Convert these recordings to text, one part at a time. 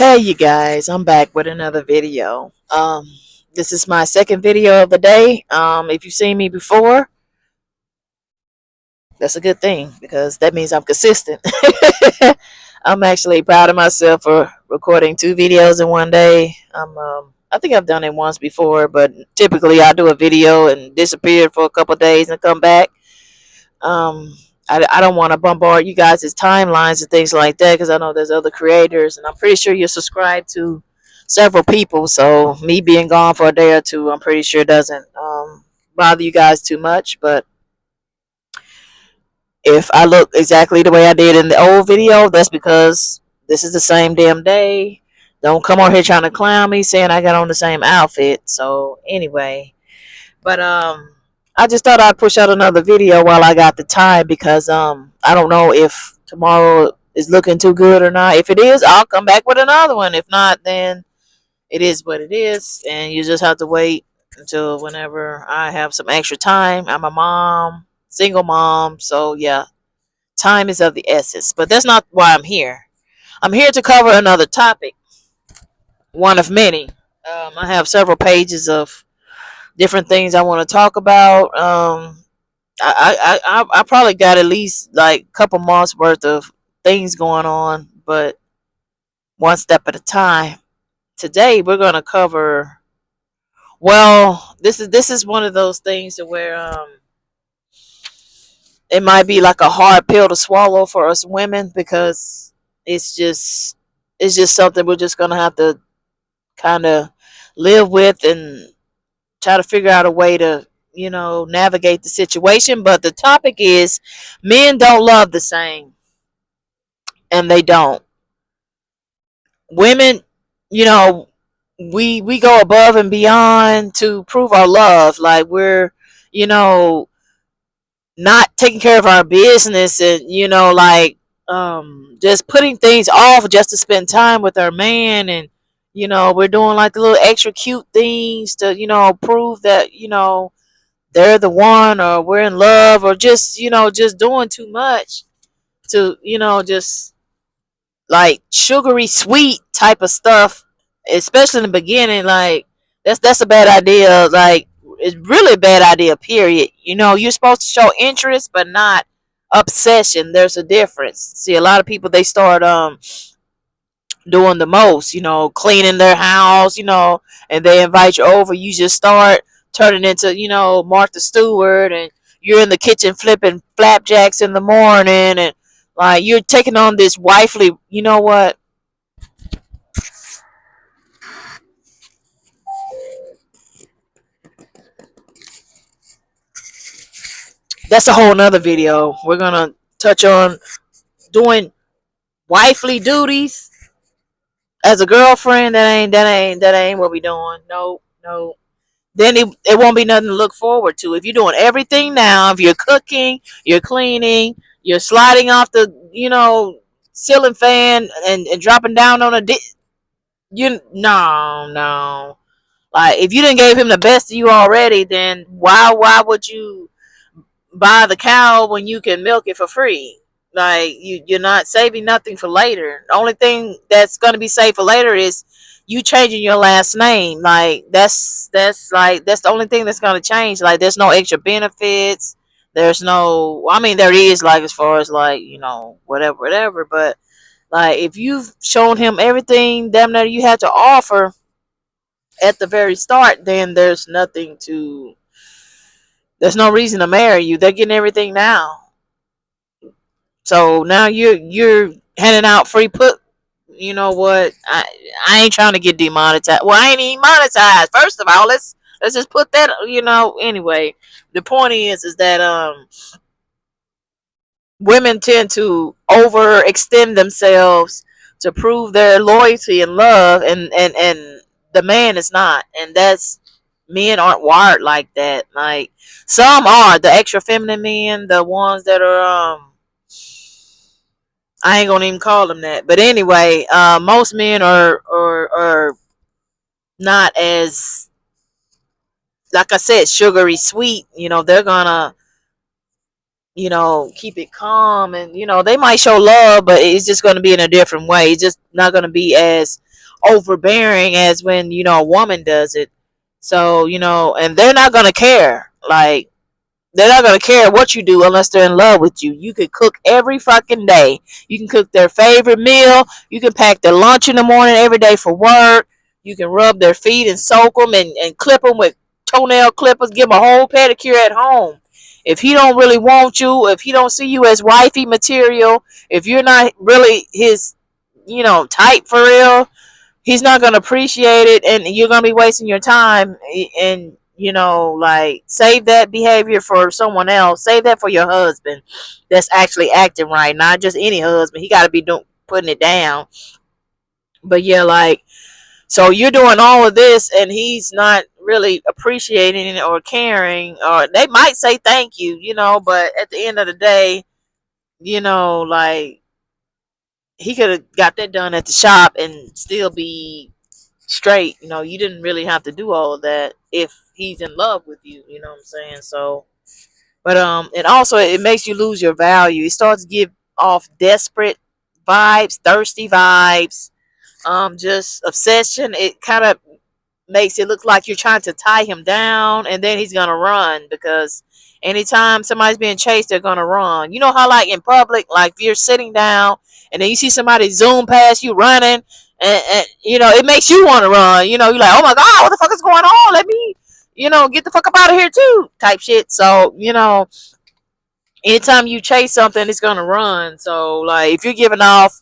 Hey you guys, I'm back with another video. This is my second video of the day. If you've seen me before, that's a good thing because that means I'm consistent. I'm actually proud of myself for recording two videos in one day. I think I've done it once before, but typically I do a video and disappear for a couple of days and come back. Um, I don't want to bombard you guys' timelines and things like that because I know there's other creators, and I'm pretty sure you're subscribed to several people. So me being gone for a day or two, I'm pretty sure doesn't bother you guys too much. But if I look exactly the way I did in the old video, that's because this is the same damn day. Don't come on here trying to clown me saying I got on the same outfit. So anyway, but I just thought I'd push out another video while I got the time because I don't know if tomorrow is looking too good or not. If it is, I'll come back with another one. If not, then it is what it is, and you just have to wait until whenever I have some extra time. I'm a mom, single mom, so yeah, time is of the essence. But that's not why I'm here. I'm here to cover another topic, one of many. I have several pages of different things I want to talk about. I probably got at least like a couple months worth of things going on, but one step at a time. Today we're gonna cover. Well, this is one of those things to where it might be like a hard pill to swallow for us women because it's just it's just something we're just gonna have to kind of live with and try to figure out a way to navigate the situation. But the topic is men don't love the same, and they don't. Women, you know we go above and beyond to prove our love, like we're you know not taking care of our business, and like just putting things off just to spend time with our man. And we're doing like the little extra cute things to prove that they're the one, or we're in love, or just just doing too much to just like sugary sweet type of stuff, especially in the beginning. Like that's a bad idea. Like it's really a bad idea, period. You're supposed to show interest but not obsession. There's a difference. See, a lot of people, they start doing the most, cleaning their house, and they invite you over. You just start turning into, Martha Stewart, and you're in the kitchen flipping flapjacks in the morning, and like you're taking on this wifely, you know what? That's a whole nother video. We're gonna touch on doing wifely duties as a girlfriend. That ain't what we doing. No, no. Then it won't be nothing to look forward to. If you're doing everything now, if you're cooking, you're cleaning, you're sliding off the, ceiling fan and dropping down on a no. Like if you didn't gave him the best of you already, then why would you buy the cow when you can milk it for free? Like you're not saving nothing for later. The only thing that's gonna be saved for later is you changing your last name. Like that's the only thing that's gonna change. Like there's no extra benefits. There's no, I mean, there is, like, as far as like whatever. But like if you've shown him everything damn near you had to offer at the very start, then there's no reason to marry you. They're getting everything now. So now you're handing out free put. You know what? I ain't trying to get demonetized. Well, I ain't even monetized. First of all, let's just put that. Anyway, the point is that women tend to overextend themselves to prove their loyalty and love, and the man is not, and that's, men aren't wired like that. Like some are, the extra feminine men, the ones that are I ain't gonna even call them that. But anyway, most men are not as, like I said, sugary sweet. They're gonna keep it calm, and they might show love, but it's just gonna be in a different way. It's just not gonna be as overbearing as when, a woman does it. So, and they're not gonna care. Like, they're not gonna care what you do unless they're in love with you. You can cook every fucking day. You can cook their favorite meal. You can pack their lunch in the morning every day for work. You can rub their feet and soak them and clip them with toenail clippers. Give them a whole pedicure at home. If he don't really want you, if he don't see you as wifey material, if you're not really his, type for real, he's not gonna appreciate it, and you're gonna be wasting your time. And like, save that behavior for someone else. Save that for your husband that's actually acting right, not just any husband. He got to be doing putting it down. But yeah, like, so you're doing all of this and he's not really appreciating it or caring, or they might say thank you, but at the end of the day, like, he could have got that done at the shop and still be straight. You didn't really have to do all of that if he's in love with you. You know what I'm saying? So, but and also it makes you lose your value. It starts to give off desperate vibes, thirsty vibes, just obsession. It kind of makes it look like you're trying to tie him down, and then he's gonna run because anytime somebody's being chased, they're gonna run. You know how, like, in public, like, if you're sitting down and then you see somebody zoom past you running, and it makes you want to run. You're like, oh my god, what the fuck is going on? Let me, get the fuck up out of here too, type shit. So, anytime you chase something, it's gonna run. So, like, if you're giving off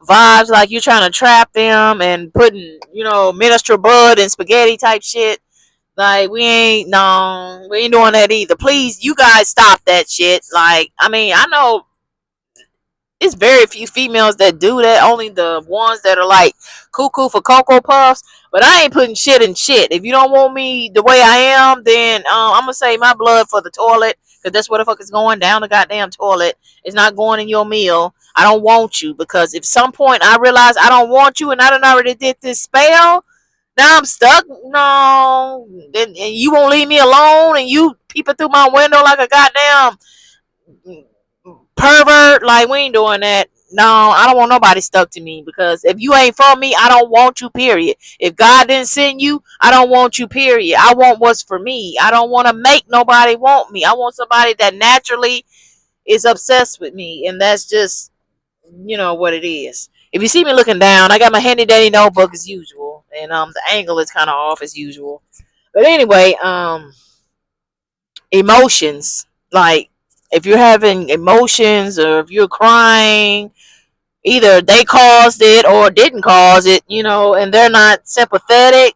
vibes like you're trying to trap them and putting, miniature blood and spaghetti type shit, like, we ain't, no, we ain't doing that either. Please, you guys, stop that shit. Like, I mean, I know it's very few females that do that. Only the ones that are like cuckoo for cocoa puffs. But I ain't putting shit in shit. If you don't want me the way I am, then I'm gonna save my blood for the toilet, because that's where the fuck is going, down the goddamn toilet. It's not going in your meal. I don't want you, because if some point I realize I don't want you and I done already did this spell, now I'm stuck. No, then and you won't leave me alone, and you peeping through my window like a goddamn pervert. Like, we ain't doing that. No, I don't want nobody stuck to me, because if you ain't for me, I don't want you, period. If God didn't send you, I don't want you, period. I want what's for me. I don't want to make nobody want me. I want somebody that naturally is obsessed with me, and that's just, what it is. If you see me looking down, I got my handy dandy notebook as usual, and the angle is kind of off as usual. But anyway, emotions, like, if you're having emotions or if you're crying, either they caused it or didn't cause it, and they're not sympathetic.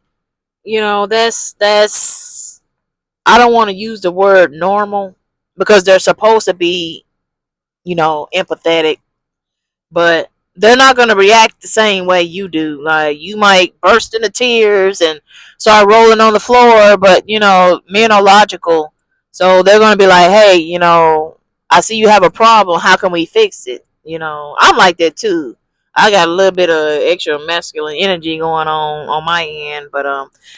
That's I don't want to use the word normal, because they're supposed to be, empathetic, but they're not going to react the same way you do. Like, you might burst into tears and start rolling on the floor, but men are logical, so they're going to be like, hey, I see you have a problem. How can we fix it? I'm like that too. I got a little bit of extra masculine energy going on my end, but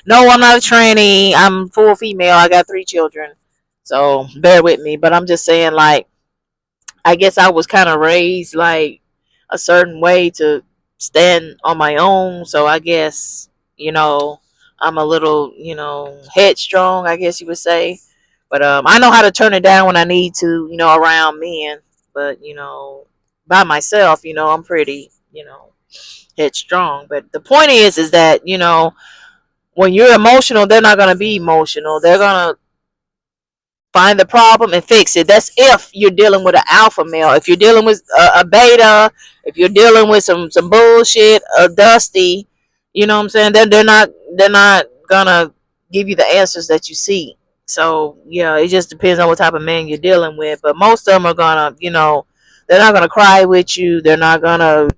no, I'm not a tranny. I'm full female. I got 3 children, so bear with me. But I'm just saying, like, I guess I was kind of raised like a certain way to stand on my own. So I guess, I'm a little, headstrong, I guess you would say. But I know how to turn it down when I need to, around men. But, by myself, I'm pretty, headstrong. But the point is that, when you're emotional, they're not going to be emotional. They're going to find the problem and fix it. That's if you're dealing with an alpha male. If you're dealing with a beta, if you're dealing with some bullshit, a dusty, what I'm saying, they're not gonna give you the answers that you seek. So yeah, it just depends on what type of man you're dealing with. But most of them are gonna, they're not gonna cry with you. They're not gonna,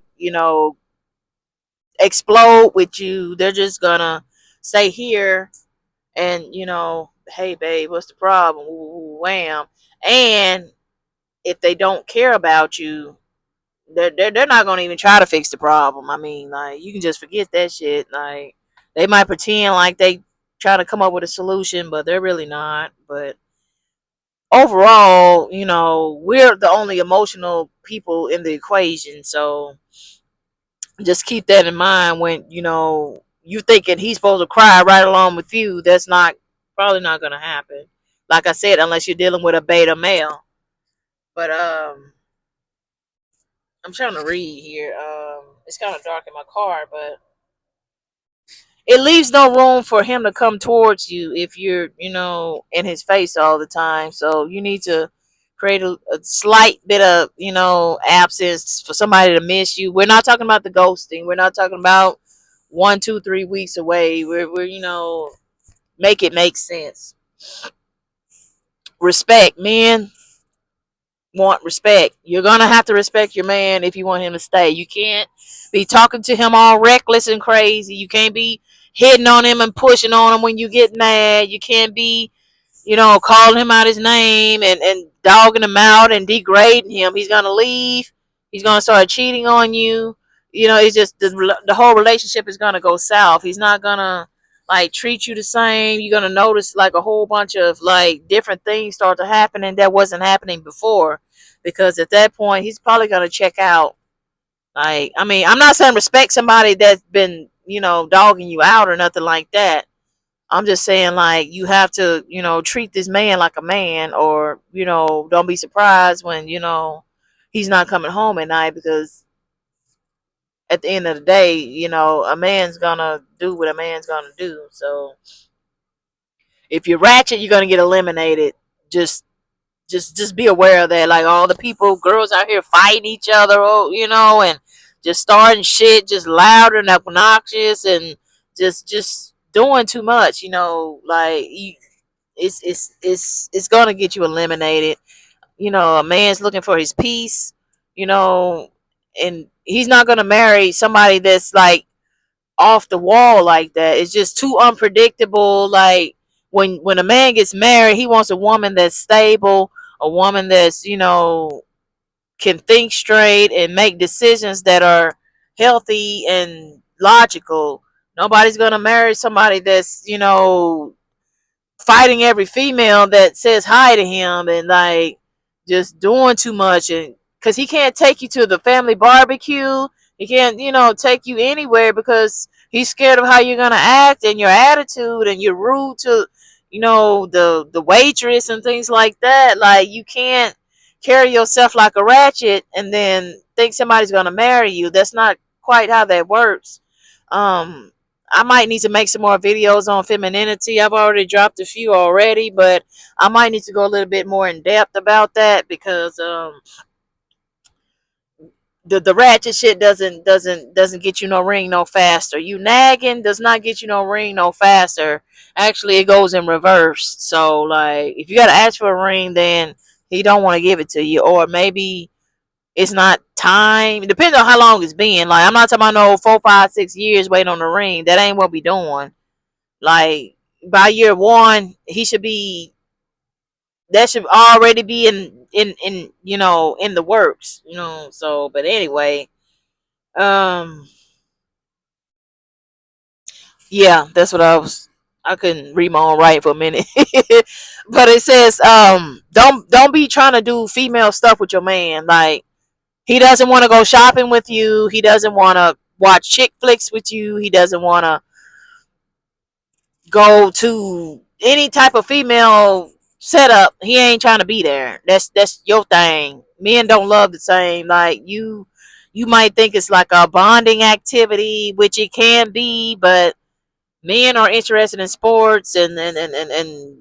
explode with you. They're just gonna stay here and, hey babe, what's the problem? Wham. And if they don't care about you, they're not gonna even try to fix the problem. I mean, like, you can just forget that shit. Like, they might pretend like they try to come up with a solution, but they're really not. But overall, we're the only emotional people in the equation. So Just keep that in mind when you thinking he's supposed to cry right along with you. That's not probably not gonna happen. Like I said, unless you're dealing with a beta male. But I'm trying to read here. It's kind of dark in my car, but it leaves no room for him to come towards you if you're, in his face all the time. So you need to create a slight bit of, absence for somebody to miss you. We're not talking about the ghosting. We're not talking about 1, 2, 3 weeks away. We're make it make sense. Respect, men want respect. You're gonna have to respect your man if you want him to stay. You can't be talking to him all reckless and crazy. You can't be hitting on him and pushing on him when you get mad. You can't be, calling him out his name and dogging him out and degrading him. He's gonna leave. He's gonna start cheating on you. It's just the whole relationship is gonna go south. He's not gonna like treat you the same. You're gonna notice like a whole bunch of like different things start to happen and that wasn't happening before. Because at that point he's probably gonna check out. Like, I mean, I'm not saying respect somebody that's been, dogging you out or nothing like that. I'm just saying like you have to, treat this man like a man, or, don't be surprised when, he's not coming home at night, because at the end of the day, a man's gonna do what a man's gonna do. So if you're ratchet, you're gonna get eliminated. Just just be aware of that. Like all the people, girls out here fighting each other, and just starting shit, just loud and obnoxious, and just doing too much. Like it's gonna get you eliminated. A man's looking for his peace. You know, and he's not gonna marry somebody that's like off the wall like that. It's just too unpredictable. Like when a man gets married, he wants a woman that's stable, a woman that's can think straight and make decisions that are healthy and logical. Nobody's gonna marry somebody that's fighting every female that says hi to him and like just doing too much, and because he can't take you to the family barbecue, he can't take you anywhere because he's scared of how you're gonna act and your attitude, and you're rude to the waitress and things like that. Like you can't carry yourself like a ratchet and then think somebody's gonna marry you. That's not quite how that works. um I might need to make some more videos on femininity. I've already dropped a few already, but I might need to go a little bit more in depth about that, because the ratchet shit doesn't get you no ring no faster. You nagging does not get you no ring no faster. Actually, it goes in reverse. So like, if you gotta ask for a ring, then he don't want to give it to you, or maybe it's not time. It depends on how long it's been. Like, I'm not talking about no 4, 5, 6 years waiting on the ring. That ain't what we doing. Like, by year one, he should be. That should already be in in the works. So, but anyway, um, yeah, that's what I was. I couldn't read my own writing for a minute, but it says don't be trying to do female stuff with your man. Like, he doesn't want to go shopping with you. He doesn't want to watch chick flicks with you. He doesn't want to go to any type of female setup. He ain't trying to be there. That's your thing. Men don't love the same. Like you might think it's like a bonding activity, which it can be, but men are interested in sports and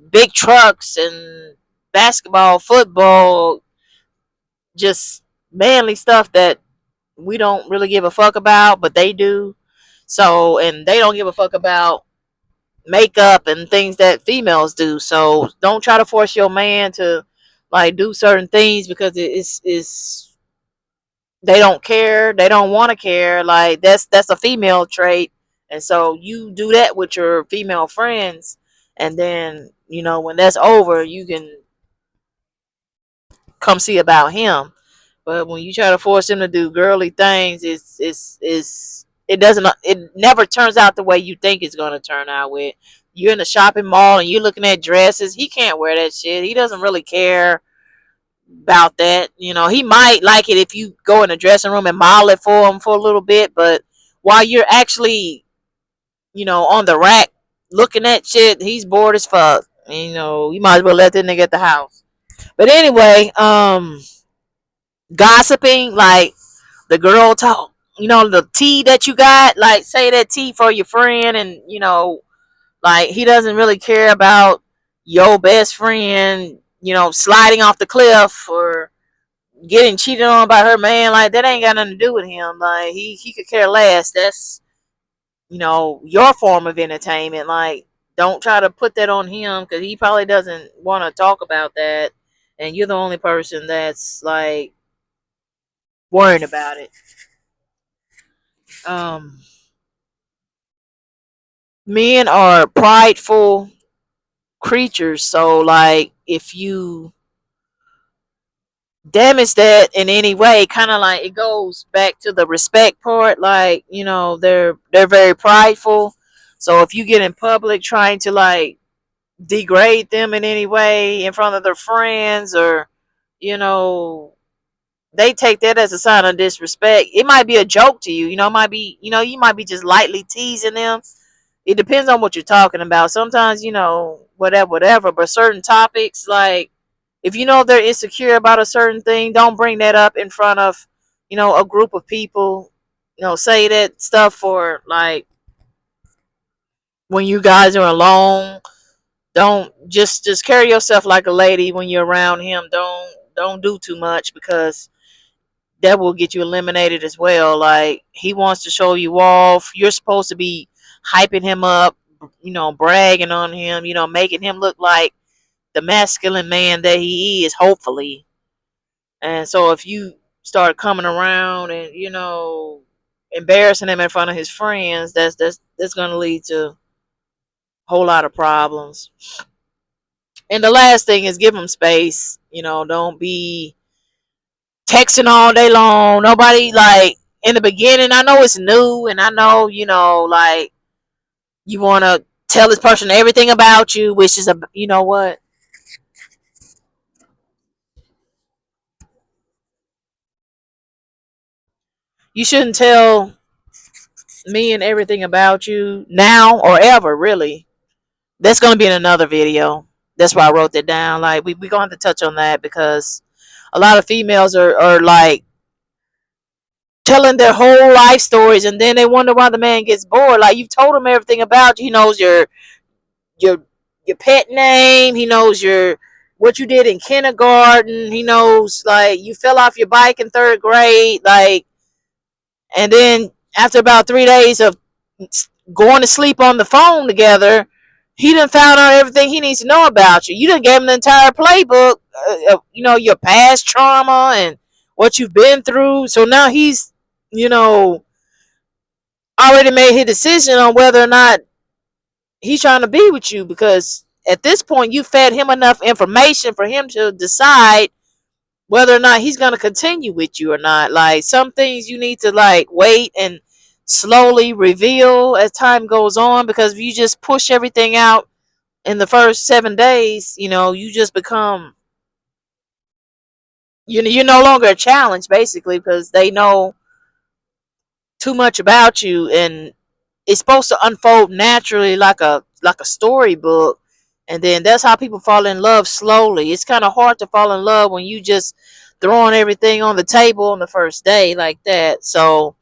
big trucks and basketball, football, just manly stuff that we don't really give a fuck about, but they do. So, and they don't give a fuck about makeup and things that females do. So, don't try to force your man to like do certain things because it's they don't care, they don't want to care. Like that's a female trait, and so you do that with your female friends, and then when that's over, you can come see about him. But when you try to force him to do girly things, it doesn't, it never turns out the way you think it's going to turn out. With you're in a shopping mall and you're looking at dresses, he can't wear that shit. He doesn't really care about that. He might like it if you go in the dressing room and model it for him for a little bit, but while you're actually, on the rack looking at shit, he's bored as fuck. You might as well let that nigga at the house. But anyway, gossiping, like the girl talk, the tea that you got, like say that tea for your friend, and like he doesn't really care about your best friend, sliding off the cliff or getting cheated on by her man. Like that ain't got nothing to do with him. Like he could care less. That's your form of entertainment. Like don't try to put that on him because he probably doesn't want to talk about that, and you're the only person that's like worrying about it. um Men are prideful creatures, so like if you damage that in any way, kind of like it goes back to the respect part. Like they're very prideful, so if you get in public trying to like degrade them in any way in front of their friends, or you know they take that as a sign of disrespect. It might be a joke to you, it might be, you might be just lightly teasing them. It depends on what you're talking about. Sometimes, whatever, but certain topics, like if they're insecure about a certain thing, don't bring that up in front of, a group of people. Say that stuff for like when you guys are alone. Don't just carry yourself like a lady when you're around him. Don't do too much because that will get you eliminated as well. Like he wants to show you off. You're supposed to be hyping him up, bragging on him, making him look like the masculine man that he is, hopefully. And so if you start coming around and, embarrassing him in front of his friends, that's gonna lead to a whole lot of problems. And the last thing is give him space. Don't be texting all day long. Nobody, like in the beginning, I know it's new, and I know, like you want to tell this person everything about you, which is a, what, you shouldn't tell me and everything about you now or ever, really. That's going to be in another video. That's why I wrote that down. Like we going to have to touch on that because a lot of females are like telling their whole life stories, and then they wonder why the man gets bored. Like you've told him everything about you. He knows your your pet name. He knows your what you did in kindergarten. He knows like you fell off your bike in third grade. Like, and then after about 3 days of going to sleep on the phone together, he done found out everything he needs to know about you. You done gave him the entire playbook. Your past trauma and what you've been through. So now he's, you know, already made his decision on whether or not he's trying to be with you, because at this point you fed him enough information for him to decide whether or not he's going to continue with you or not. Like some things you need to like wait and slowly reveal as time goes on, because if you just push everything out in the first 7 days, you just become, you're no longer a challenge basically, because they know too much about you, and it's supposed to unfold naturally like a storybook, and then that's how people fall in love slowly. It's kind of hard to fall in love when you just throwing everything on the table on the first day like that. So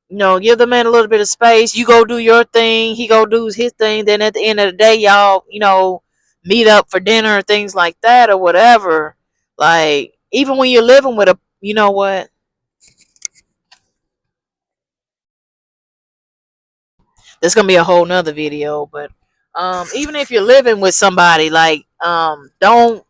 give the man a little bit of space. You go do your thing, he go do his thing, then at the end of the day y'all meet up for dinner or things like that or whatever. Like even when you're living with a, what, that's gonna be a whole nother video. But even if you're living with somebody, like don't,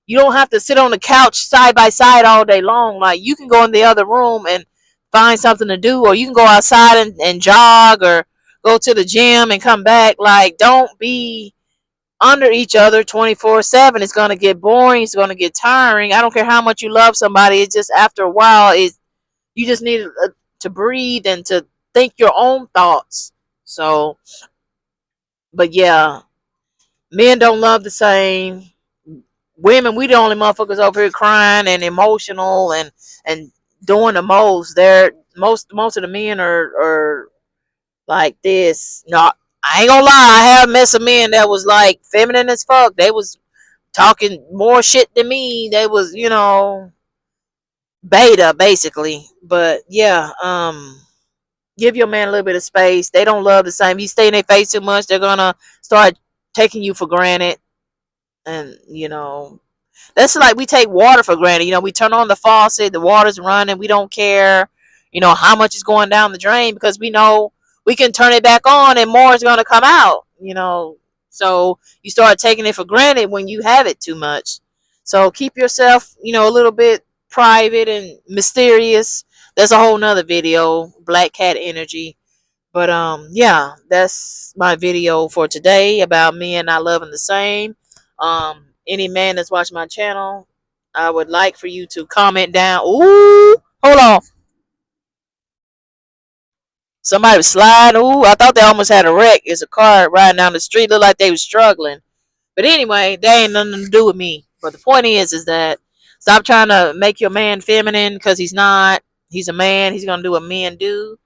you don't have to sit on the couch side by side all day long. Like you can go in the other room and find something to do, or you can go outside and jog, or go to the gym and come back. Like don't be under each other 24/7. It's gonna get boring, it's gonna get tiring. I don't care how much you love somebody, it's just after a while it, you just need to breathe and to think your own thoughts. So, but yeah, men don't love the same. Women, we the only motherfuckers over here crying and emotional and doing the most. most of the men are like this. No, I ain't gonna lie. I have met some men that was like feminine as fuck. They was talking more shit than me. They was, beta basically. But yeah, give your man a little bit of space. They don't love the same. You stay in their face too much, they're gonna start taking you for granted. And that's like we take water for granted. We turn on the faucet, the water's running, we don't care, how much is going down the drain because we know we can turn it back on and more is gonna come out. So you start taking it for granted when you have it too much. So keep yourself, a little bit private and mysterious. That's a whole nother video, Black Cat Energy. But yeah, that's my video for today about men not loving the same. Any man that's watching my channel, I would like for you to comment down. Ooh, hold on. Somebody was sliding. Ooh, I thought they almost had a wreck. It's a car riding down the street. Looked like they was struggling. But anyway, they ain't nothing to do with me. But the point is that stop trying to make your man feminine because he's not. He's a man. He's gonna do what men do,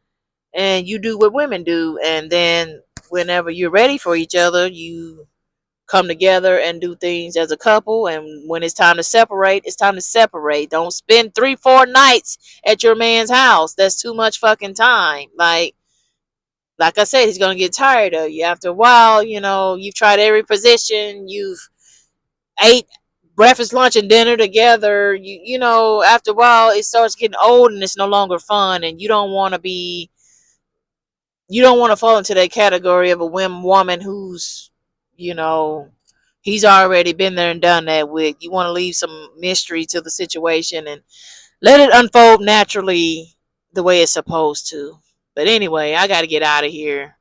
and you do what women do. And then whenever you're ready for each other, you come together and do things as a couple. And when it's time to separate, it's time to separate. Don't spend 3 4 nights at your man's house. That's too much fucking time. Like I said, he's gonna get tired of you after a while. You've tried every position. You've ate breakfast, lunch, and dinner together. After a while, it starts getting old and it's no longer fun. And you don't want to fall into that category of a woman who's, you know, he's already been there and done that with. You want to leave some mystery to the situation and let it unfold naturally the way it's supposed to. But anyway, I got to get out of here.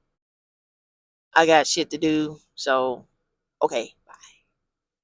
I got shit to do. So, okay.